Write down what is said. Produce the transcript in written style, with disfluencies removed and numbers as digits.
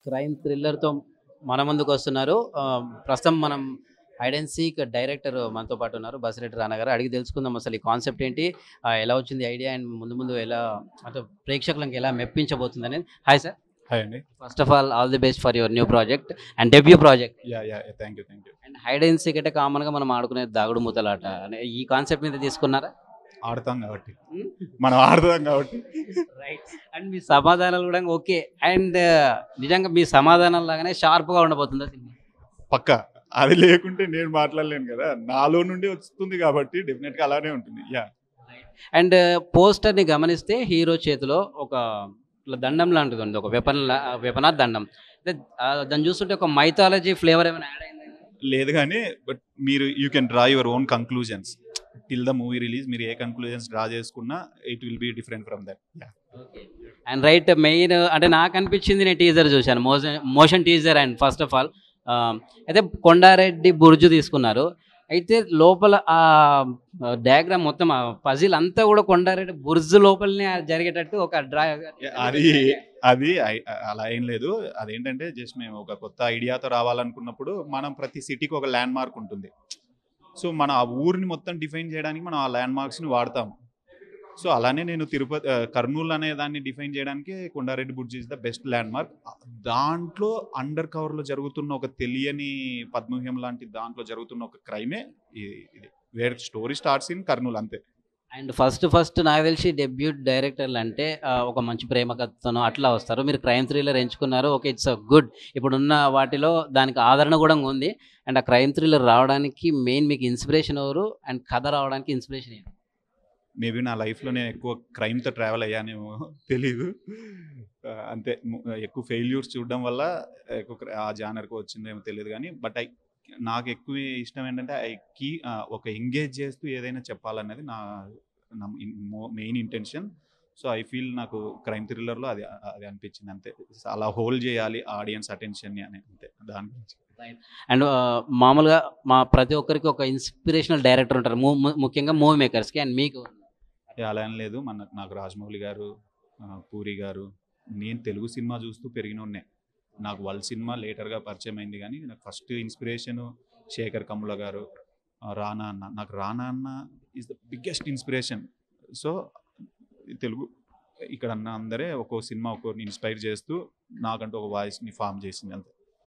Crime థ్రిల్లర్‌తో మన ముందుకొస్తున్నారు. ప్రస్తుతం మనం హైడ్ అండ్ సీక్ డైరెక్టర్ మనతో పాటు ఉన్నారు. బసిరెడ్డి రానా గారు. అడిగి తెలుసుకుందాం అసలు ఈ కాన్సెప్ట్ ఏంటి? ఎలా వచ్చింది ఐడియా? అండ్ ముందు ముందు ఎలా అంటే ప్రేక్షకులను ఎలా మెప్పించబోతుందనేది. Hi sir. హాయ్ అండి. First of all the best for your new project and debut project. Yeah! Thank you. And hide and seek అంటే కామన్‌గా మనం ఆడుకునేది దాగుడు మూతలాట. అనే ఈ కాన్సెప్ట్ మీద తీసుకున్నారా? ఆడతాం కాబట్టి. హ్మ్. మనం ఆడతాం కాబట్టి. రైట్. అండ్ మీ సమాధానాలు గూడా ఓకే. అండ్ నిజంగా మీ సమాధానాలు లాగానే షార్ప్‌గా ఉండబోతుందా సినిమా? పక్కా. అది లేకుంటే నేను మాట్లాడలేను గదా! నాలో నుండి వస్తుంది కాబట్టి డెఫినెట్‌గా అలానే ఉంటుంది. యాహ్! అండ్ పోస్టర్‌ని గమనిస్తే హీరో చేతిలో ఒక ఇట్లా దండం లాంటిదుంది. ఒక వెపన్ ఆర్ దండం. అంటే దాన్ని చూస్తుంటే ఒక మైథాలజీ ఫ్లేవర్ ఏమైనా యాడ్ అయిందా? లేదు గానీ బట్ మీరు you can draw your own conclusions. Till the movie release మీరు ఏ కంక్లూజన్స్ డ్రా చేసుకున్నా it will be different from that. Yeah! Okay. And right main అంటే నాకనిపించింది నేను టీజర్ చూశాను. Motion teaser and first of all అయితే కొండారెడ్డి బుర్జు తీసుకున్నారు. అయితే లోపల డయాగ్రామ్ మొత్తం పజిల్ అంతా కూడా కొండారెడ్డి బుర్జు లోపలనే జరిగేటట్టు ఒక అది అది అలా ఏం లేదు. అదేంటంటే జస్ట్ మేము ఒక కొత్త ఐడియాతో రావాలనుకున్నప్పుడు మనం ప్రతి సిటీకి ఒక ల్యాండ్ మార్క్ ఉంటుంది. సో, మనం ఆ ఊరిని మొత్తం డిఫైన్ చేయడానికి మనం ఆ ల్యాండ్ మార్క్స్‌ని వాడతాం. సో, అలానే నేను కర్నూల్ అనే దాన్ని డిఫైన్ చేయడానికి Kondareddy Burj is the best land mark. దాంట్లో అండర్ కవర్‌లో జరుగుతున్న ఒక తెలియని పద్మవ్యూహం లాంటి దాంట్లో జరుగుతున్న ఒక క్రైమే ఇది. Where story starts in Kurnool అంతే. అండ్ ఫస్ట్ నాకు తెలిసి డెబ్యూట్ డైరెక్టర్లు అంటే ఒక మంచి ప్రేమ కథతోనో అట్లా వస్తారు. మీరు క్రైమ్ థ్రిల్లర్ ఎంచుకున్నారు. ఓకే. It's good. ఇప్పుడున్న వాటిలో దానికి ఆదరణ కూడా ఉంది. అండ్ ఆ క్రైమ్ థ్రిల్లర్ రావడానికి మెయిన్ మీకు ఇన్స్పిరేషన్ ఎవరు? అండ్ కథ రావడానికి ఇన్స్పిరేషన్ ఏంటి? మేబీ నా లైఫ్‌లో నేను ఎక్కువ క్రైమ్‌తో ట్రావెల్ అయ్యానేమో తెలీదు. అంతే ఎక్కువ ఫెయిల్యూర్స్ చూడడం వల్ల ఎక్కువ ఆ జానర్‌కి వచ్చిందేమో తెలీదు గానీ, బట్ నాకు ఎక్కువ ఇష్టం ఏంటంటే ఒక ఎంగేజ్ చేస్తూ ఏదైనా చెప్పాలనేది నా నా main intention. So, I feel నాకు క్రైమ్ థ్రిల్లర్‌లో అది అది అనిపించింది అంతే. అలా హోల్డ్ చేయాలి ఆడియన్స్ అటెన్షన్‌ని అని అంతే దాని గురించి. రైట్. అండ్ మామూలుగా ప్రతి ఒక్కరికి ఒక ఇన్స్పిరేషనల్ డైరెక్టర్ ఉంటారు. ముఖ్యంగా మూవీ మేకర్స్‌కి. అండ్ మీకు? అలా అని లేదు. నాకు రాజమౌళి గారు, పూరి గారు, నేను తెలుగు సినిమా చూస్తూ పెరిగినోడినే. నాకు వాళ్ళ సినిమా లేటర్‌గా పరిచయం అయింది గానీ, నాకు ఫస్ట్ ఇన్స్పిరేషను శేఖర్ కమ్ముల గారు, రానా అన్న. నాకు రానా అన్న is the biggest inspiration. So, Telugu ఇక్కడ అన్న అందరే ఒక్కో సినిమా ఒక్కోరిని ఇన్‌స్పైర్ చేస్తూ నాకంటూ ఒక వాయిస్‌ని ఫార్మ్ చేసింది అంతే.